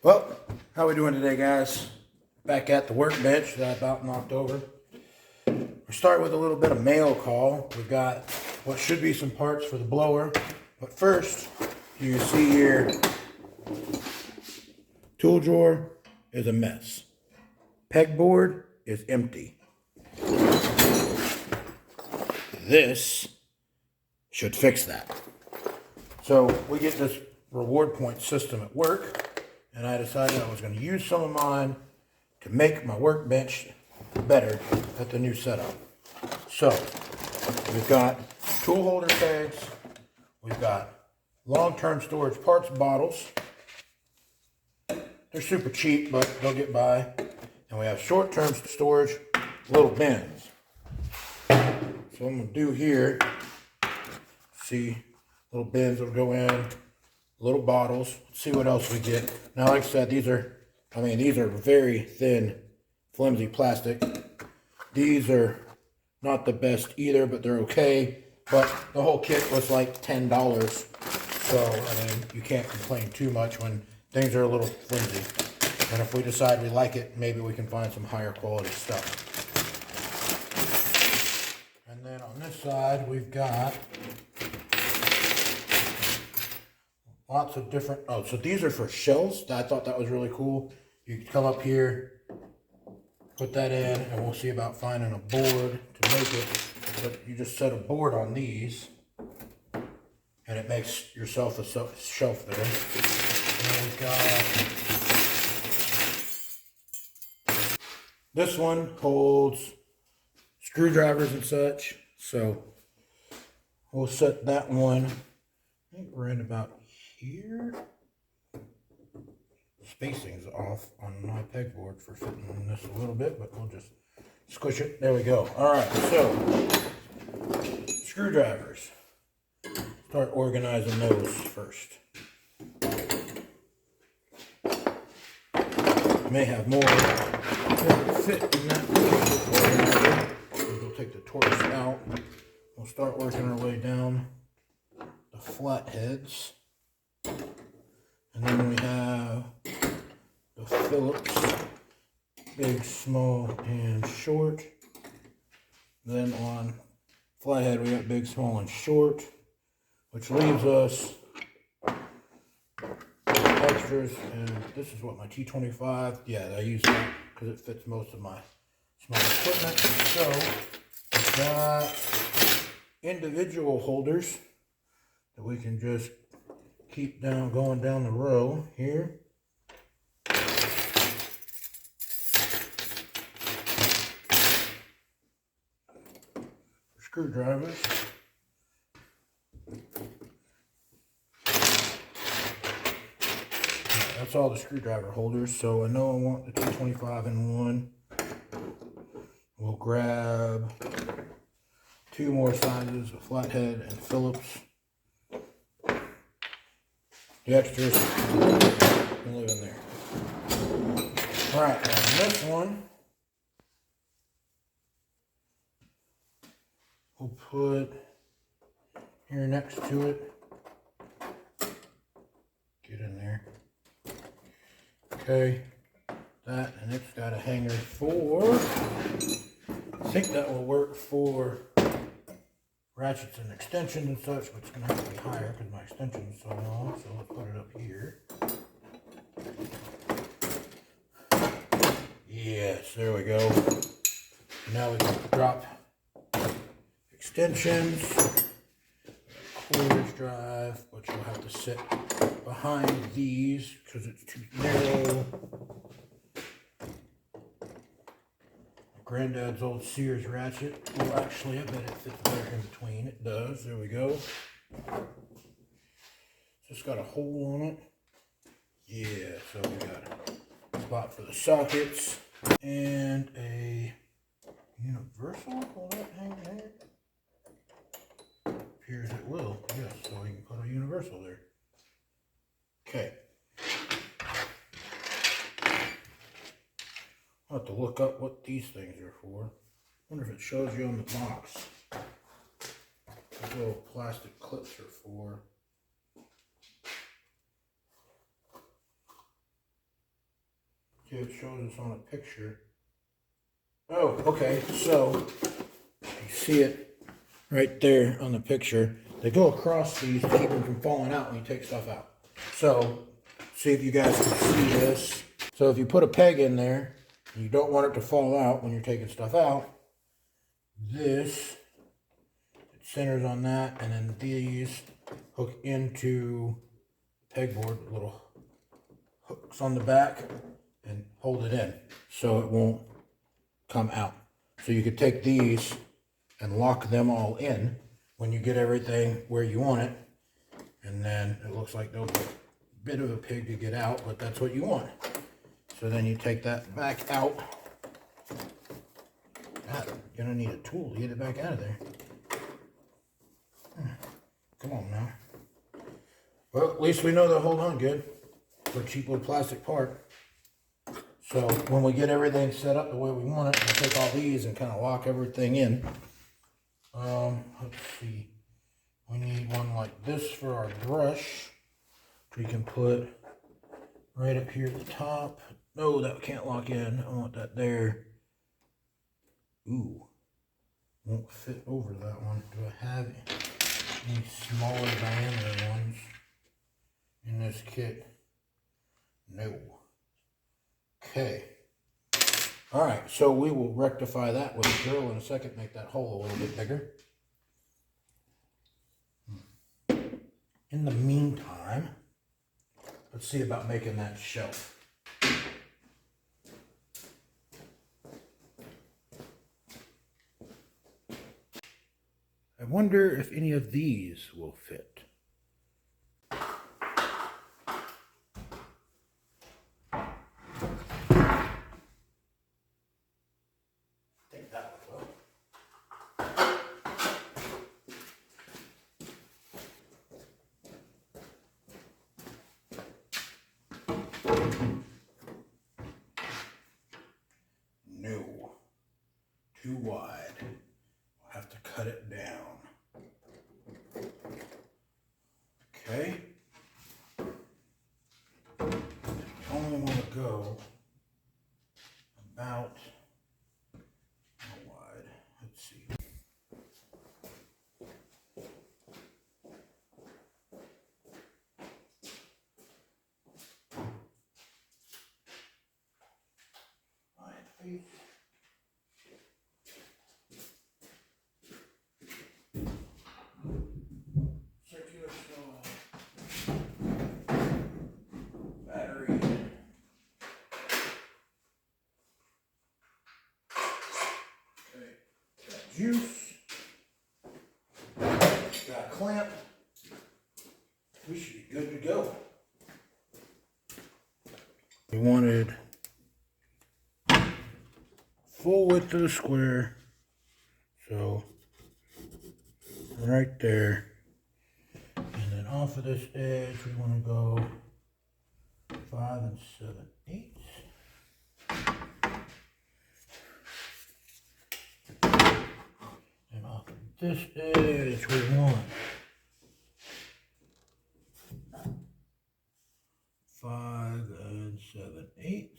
Well, how we doing today, guys? Back at the workbench that I about knocked over. We're starting with a little bit of mail call. We've got what should be some parts for the blower. But first, you can see here, tool drawer is a mess. Pegboard is empty. This should fix that. So we get this reward point system at work, and I decided I was going to use some of mine to make my workbench better at the new setup. So we've got tool holder tags, we've got long-term storage parts bottles. They're super cheap, but they'll get by. And we have short-term storage little bins. So what I'm going to do here, see, little bins will go in, little bottles, see what else we get. Now, like I said, these are very thin, flimsy plastic. These are not the best either, but they're okay. But the whole kit was like $10. So, I mean, you can't complain too much when things are a little flimsy. And if we decide we like it, maybe we can find some higher quality stuff. And then on this side, we've got lots of different, so these are for shelves. I thought that was really cool. You can come up here, put that in, and we'll see about finding a board to make it. But you just set a board on these, and it makes yourself a shelf there. And we've got, this one holds screwdrivers and such. So we'll set that one, I think we're in about here. Spacing's off on my pegboard for fitting in this a little bit, but we'll just squish it. There we go. All right, so screwdrivers. Start organizing those first. May have more that fit in that organizer. We'll take the torch out. We'll start working our way down the flat heads. And then we have the Phillips, big, small, and short. Then on flathead we got big, small, and short, which leaves us extras. And this is what my T25. Yeah, I use that because it fits most of my small equipment. So we've got individual holders that we can just keep going down the row here. Screwdrivers. That's all the screwdriver holders. So I know I want the 225 in one. We'll grab two more sizes, a flathead and Phillips. The extras can live in there. Alright, now this one we'll put here next to it. Get in there. Okay, that, and it's got a hanger for, I think that will work for ratchets and extensions and such, but it's going to have to be higher because my extension is so long. So let's put it up here. Yes, there we go. Now we can drop extensions, cordage drive, but you'll have to sit behind these because it's too narrow. Granddad's old Sears ratchet. Well, actually, I bet it fits better in between. It does. There we go. Just got a hole on it. Yeah, so we got a spot for the sockets and a universal. Will that hang there? Appears it will. Yes, so we can put a universal there. Okay. I'll have to look up what these things are for. Wonder if it shows you on the box. These little plastic clips are for. See, it shows us on a picture. Oh, okay, so you see it right there on the picture. They go across these to keep them from falling out when you take stuff out. So, see if you guys can see this. So if you put a peg in there, and you don't want it to fall out when you're taking stuff out, this, it centers on that, and then these hook into pegboard, little hooks on the back, and hold it in so it won't come out. So you could take these and lock them all in when you get everything where you want it, and then it looks like there'll be a bit of a pig to get out, but that's what you want. So then you take that back out. God, you're gonna need a tool to get it back out of there. Come on now. Well, at least we know they'll hold on good for a cheap little plastic part. So when we get everything set up the way we want it, we'll take all these and kind of lock everything in. Let's see. We need one like this for our brush. We can put right up here at the top. No, that can't lock in. I want that there. Ooh, won't fit over that one. Do I have any smaller diameter ones in this kit? No. Okay. Alright, so we will rectify that with a drill in a second, make that hole a little bit bigger. In the meantime, let's see about making that shelf. I wonder if any of these will fit. No, too wide. We'll have to cut it down. Okay. I only want to go about how wide? Let's see. Circular saw. Battery. Okay. Got juice. Got a clamp. We should be good to go. We wanted full width of the square, so right there, and then off of this edge we want to go 5 7/8. And off of this edge we want 5 7/8.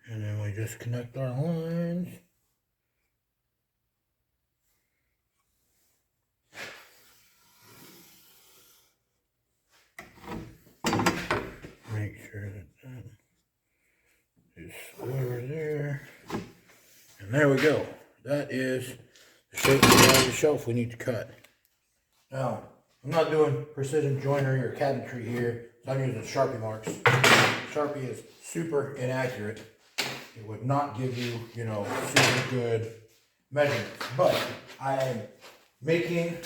And then we just connect our lines. Make sure that that is square there. And there we go. That is the shape of the shelf we need to cut. Now, I'm not doing precision joinery or cabinetry here, so I'm using Sharpie marks. Sharpie is super inaccurate. It would not give you, super good measurements. But I am making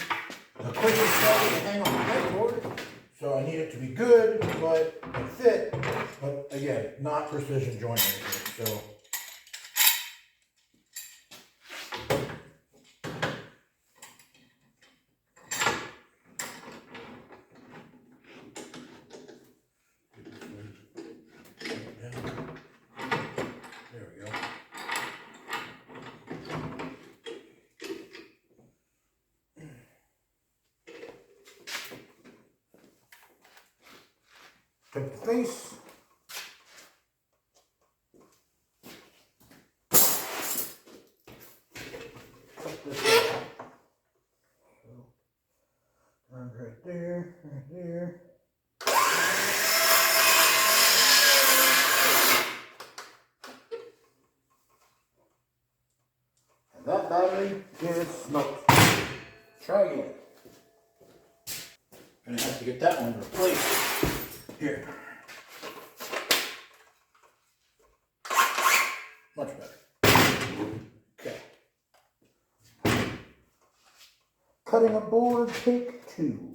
a quick shelf to hang on the pegboard, so I need it to be good, but and fit. But again, not precision joinery here. So. Take the face. Cut this out. So, runs right there, right there. And that battery is smoked. Try again. Gonna have to get that one replaced. Here. Much better. Okay. Cutting a board, take 2.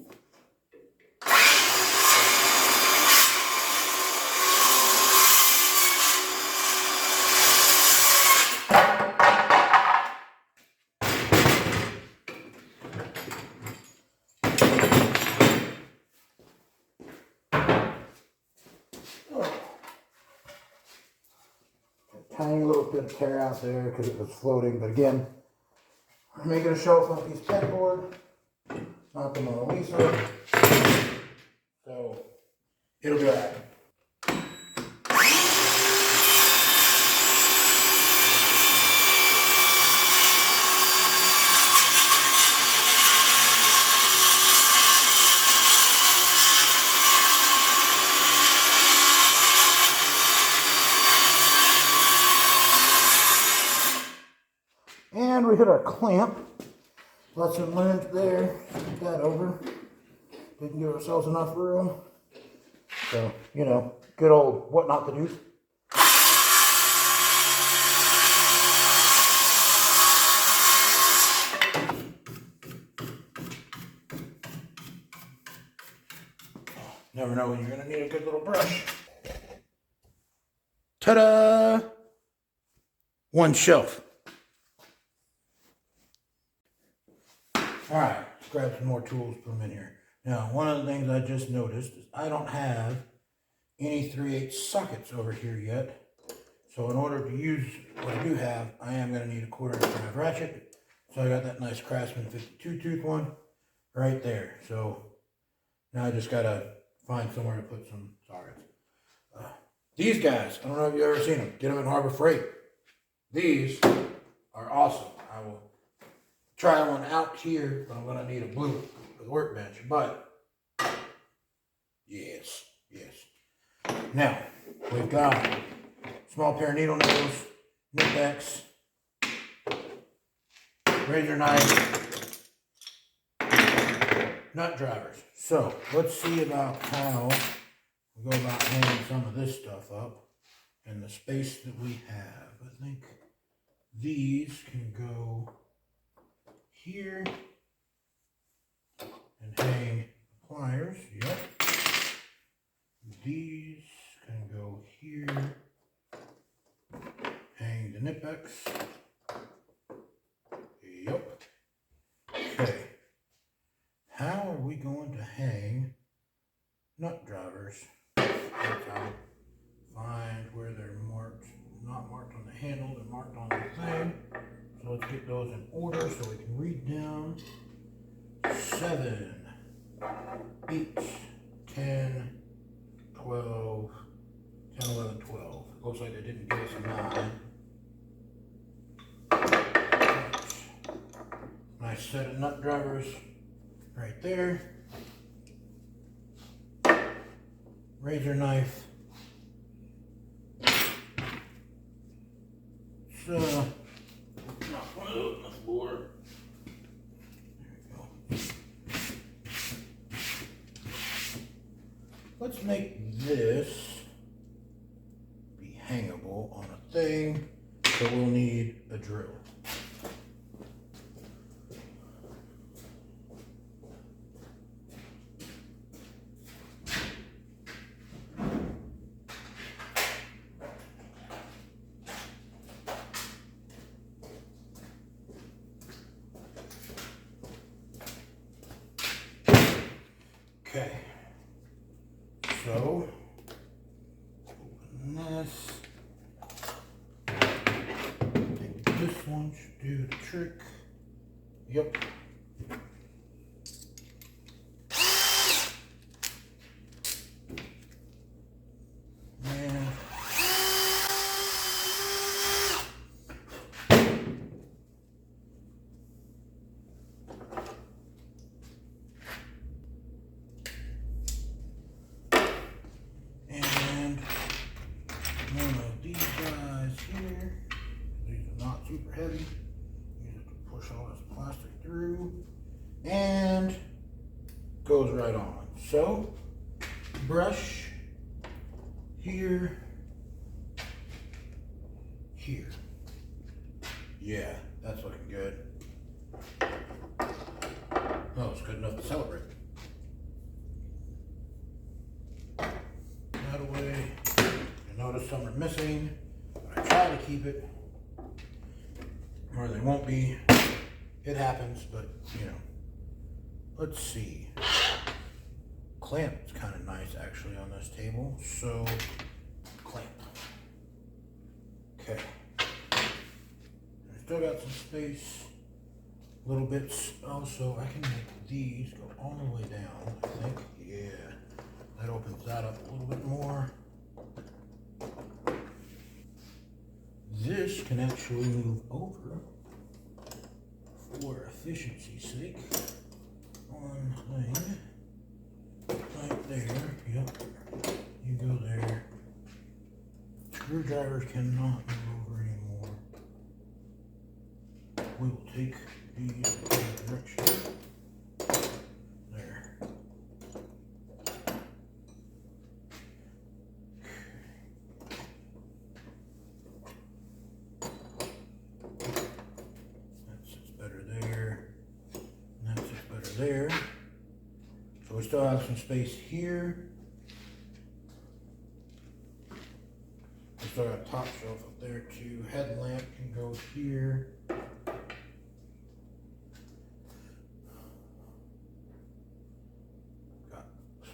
Tiny little bit of tear out there because it was floating, but again, I'm making a shelf on a piece of pegboard, not the Mona Lisa, so it'll be alright. And we hit our clamp. Lesson learned there. Get that over. Didn't give ourselves enough room. So, you know, good old what not to do. Never know when you're going to need a good little brush. Ta-da! One shelf. Alright, let's grab some more tools, put them in here. Now, one of the things I just noticed is I don't have any 3/8 sockets over here yet. So in order to use what I do have, I am going to need a 1/4 drive ratchet. So I got that nice Craftsman 52 tooth one right there. So now I just got to find somewhere to put some sockets. These guys, I don't know if you've ever seen them. Get them in Harbor Freight. These are awesome. I will try one out here, but I'm going to need a blue with workbench. But, yes. Now, we've got small pair of needle nose, nip-X, razor knife, nut drivers. So, let's see about how we go about hanging some of this stuff up in the space that we have. I think these can go here and hang pliers. Yep. These can go here, hang the nip-X. Yep. Okay. How are we going to hang nut drivers? Let's find where they're marked. Not marked on the handle, they're marked on the thing. So let's get those in order so we can read down. 7, 8, 10, 12, 10, 11, 12. Looks like they didn't give us a 9. Nice set of nut drivers right there. Razor knife. So, not one of those on the board. There we go. Let's make this be hangable on a thing, so we'll need a drill. Okay, so open this. I think this one should do the trick. Yep. and goes right on. So, brush here, here. Yeah, that's looking good. Oh, it's good enough to celebrate. That away. You notice some are missing, but I try to keep it or they won't be. It happens, but you know. Let's see. Clamp is kind of nice actually on this table. So, clamp. Okay. I still got some space. Little bits. Also, I can make these go all the way down, I think. Yeah. That opens that up a little bit more. This can actually move over for efficiency's sake. One thing. Right there. Yep. You go there. Screwdrivers cannot move over anymore. We will take these in the direction. There. That sits better there. And that sits better there. So we still have some space here. We still got a top shelf up there too. Headlamp can go here. Got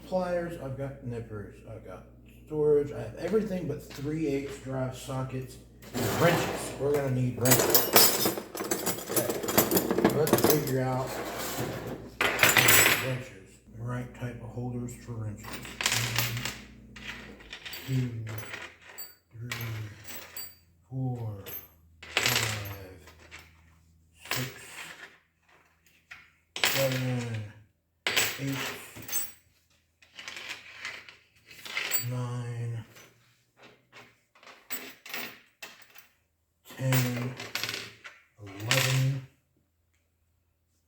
pliers, I've got nippers, I've got storage. I have everything but 3/8 drive sockets and wrenches. We're gonna need wrenches. Okay. Let's figure out wrenches. The right type of holders for wrenches. 1, 2, 3, 4, 5, 6, 7, 8, 9, 10, 11.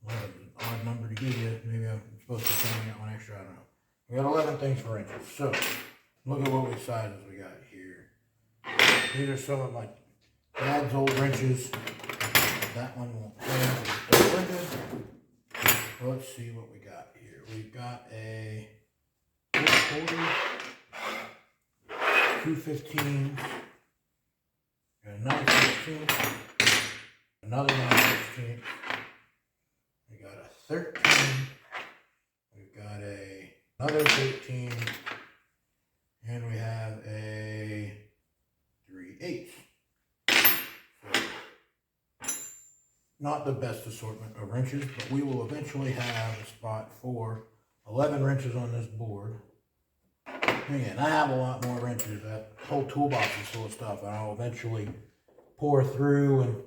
11 is an odd number to give you. Maybe I'm supposed to be counting that one extra. I don't know. We got 11 things for wrenches. So, look at what sizes we got here. These are some of my dad's old wrenches. That one won't have those wrenches. Let's see what we got here. We've got a 440, 215, a 916, another 916. We got a 13. We've got another 13. And we have a 3/8. So, not the best assortment of wrenches, but we will eventually have a spot for 11 wrenches on this board. Again, I have a lot more wrenches. That whole toolbox is full of stuff, and I'll eventually pour through and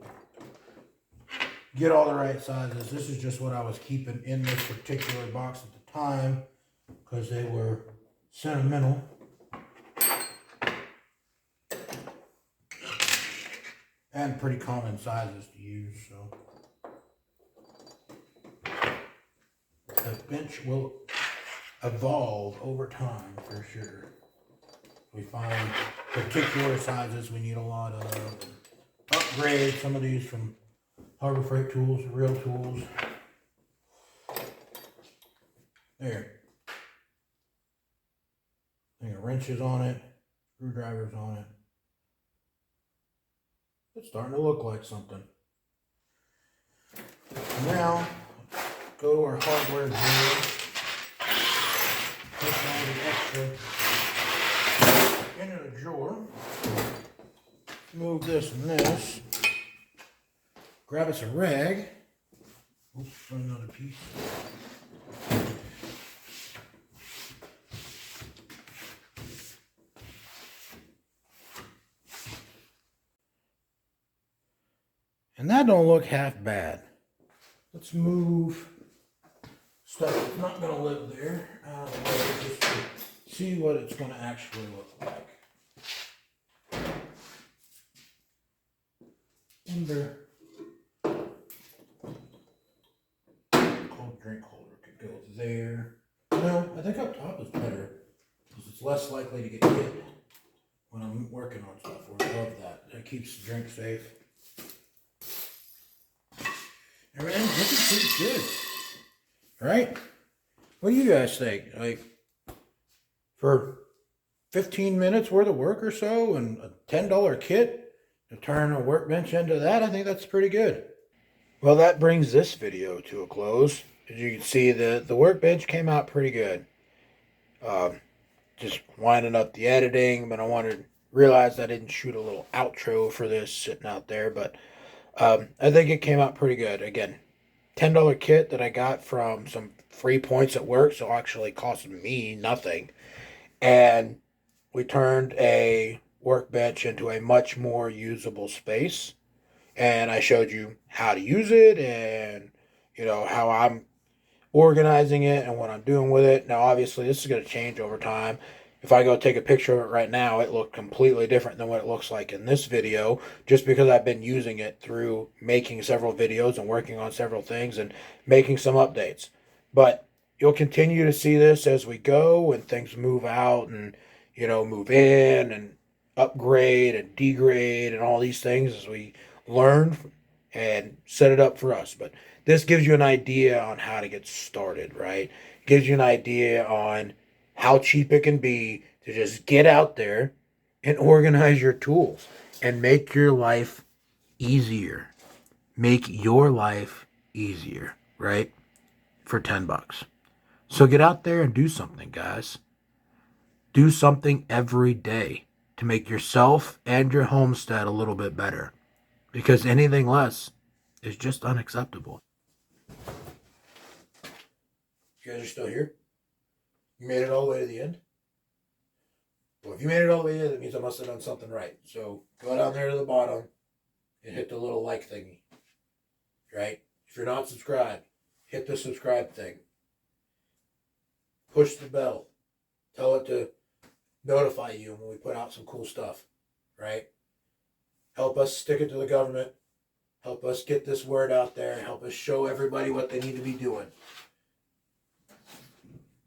get all the right sizes. This is just what I was keeping in this particular box at the time because they were sentimental. And pretty common sizes to use, so the bench will evolve over time for sure. We find particular sizes we need a lot of. Upgrade some of these from Harbor Freight Tools to Real Tools. There. Thing of wrenches on it, screwdrivers on it. It's starting to look like something. Now, go to our hardware drawer. Put all the extra into the drawer. Move this and this. Grab us a rag. Oops, another piece. And that don't look half bad. Let's move stuff that's not going to live there out of the way just to see what it's going to actually look like. Under cold drink holder could go there. No, I think up top is better because it's less likely to get hit when I'm working on stuff or above that. That keeps the drink safe. Everything's looking pretty good. Right? What do you guys think? Like, for 15 minutes worth of work or so and a $10 kit to turn a workbench into that, I think that's pretty good. Well, that brings this video to a close. As you can see, the workbench came out pretty good. Just winding up the editing, but realized I didn't shoot a little outro for this sitting out there, but I think it came out pretty good. Again, $10 kit that I got from some free points at work, so actually cost me nothing. And we turned a workbench into a much more usable space. And I showed you how to use it and, how I'm organizing it and what I'm doing with it. Now, obviously, this is going to change over time. If I go take a picture of it right now, it looked completely different than what it looks like in this video, just because I've been using it through making several videos and working on several things and making some updates. But you'll continue to see this as we go and things move out and, move in and upgrade and degrade and all these things as we learn and set it up for us. But this gives you an idea on how to get started, right? Gives you an idea on how cheap it can be to just get out there and organize your tools and make your life easier. Make your life easier, right? For $10. So get out there and do something, guys. Do something every day to make yourself and your homestead a little bit better. Because anything less is just unacceptable. You guys are still here? You made it all the way to the end? Well, if you made it all the way in, that means I must have done something right. So go down there to the bottom and hit the little like thingy. Right? If you're not subscribed, hit the subscribe thing. Push the bell. Tell it to notify you when we put out some cool stuff. Right? Help us stick it to the government. Help us get this word out there. Help us show everybody what they need to be doing.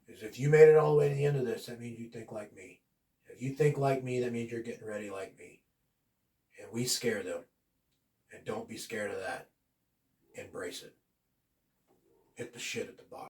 Because if you made it all the way to the end of this, that means you think like me. If you think like me, that means you're getting ready like me. And we scare them. And don't be scared of that. Embrace it. Hit the shit at the bottom.